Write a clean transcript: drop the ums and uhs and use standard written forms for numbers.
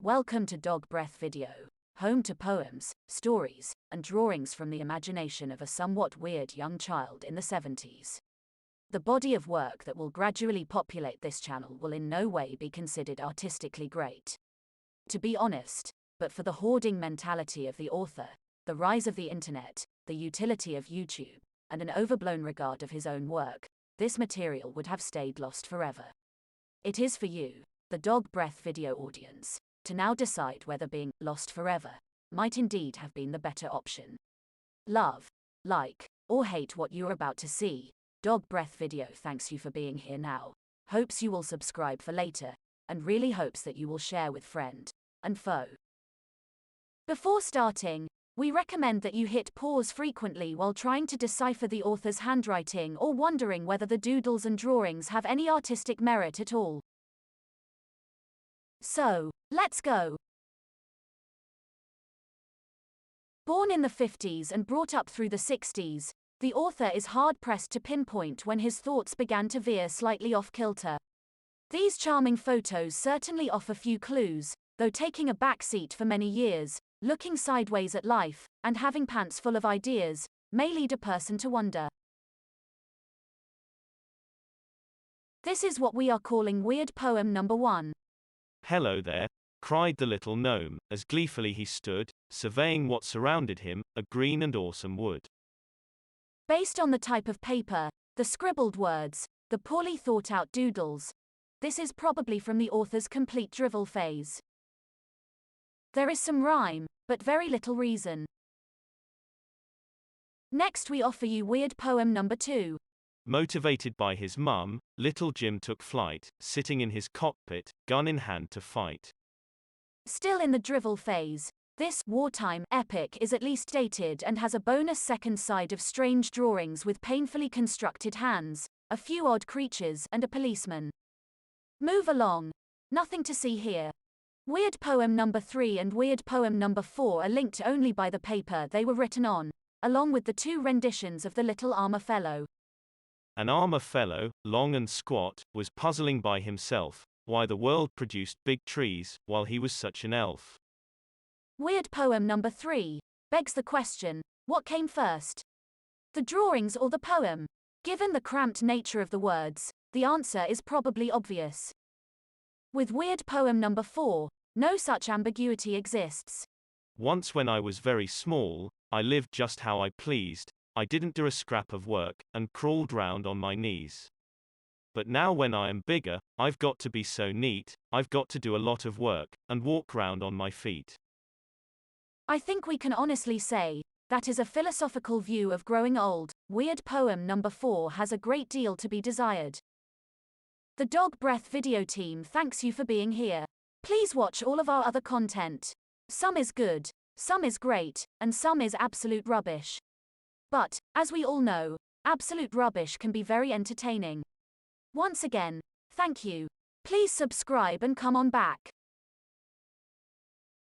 Welcome to Dog Breath Video, home to poems, stories, and drawings from the imagination of a somewhat weird young child in the 70s. The body of work that will gradually populate this channel will in no way be considered artistically great. To be honest, but for the hoarding mentality of the author, the rise of the internet, the utility of YouTube, and an overblown regard of his own work, this material would have stayed lost forever. It is for you, the Dog Breath Video audience, to now decide whether being lost forever might indeed have been the better option. Love, like, or hate what you're about to see, Dog Breath Video thanks you for being here now, hopes you will subscribe for later, and really hopes that you will share with friend and foe. Before starting, we recommend that you hit pause frequently while trying to decipher the author's handwriting or wondering whether the doodles and drawings have any artistic merit at all. So, let's go. Born in the 50s and brought up through the 60s, the author is hard-pressed to pinpoint when his thoughts began to veer slightly off-kilter. These charming photos certainly offer few clues, though taking a back seat for many years, looking sideways at life, and having pants full of ideas, may lead a person to wonder. This is what we are calling weird poem number 1. "Hello there," cried the little gnome, as gleefully he stood, surveying what surrounded him, a green and awesome wood. Based on the type of paper, the scribbled words, the poorly thought-out doodles, this is probably from the author's complete drivel phase. There is some rhyme, but very little reason. Next we offer you weird poem number 2. Motivated by his mum, little Jim took flight, sitting in his cockpit, gun in hand to fight. Still in the drivel phase, this wartime epic is at least dated and has a bonus second side of strange drawings with painfully constructed hands, a few odd creatures and a policeman. Move along. Nothing to see here. Weird poem number 3 and weird poem number 4 are linked only by the paper they were written on, along with the 2 renditions of the little armor fellow. An armor fellow, long and squat, was puzzling by himself, why the world produced big trees, while he was such an elf. Weird poem number 3 begs the question, what came first? The drawings or the poem? Given the cramped nature of the words, the answer is probably obvious. With weird poem number 4, no such ambiguity exists. Once when I was very small, I lived just how I pleased, I didn't do a scrap of work, and crawled round on my knees. But now when I am bigger, I've got to be so neat, I've got to do a lot of work, and walk round on my feet. I think we can honestly say, that is a philosophical view of growing old. Weird poem number 4 has a great deal to be desired. The Dog Breath Video team thanks you for being here. Please watch all of our other content. Some is good, some is great, and some is absolute rubbish. But, as we all know, absolute rubbish can be very entertaining. Once again, thank you. Please subscribe and come on back.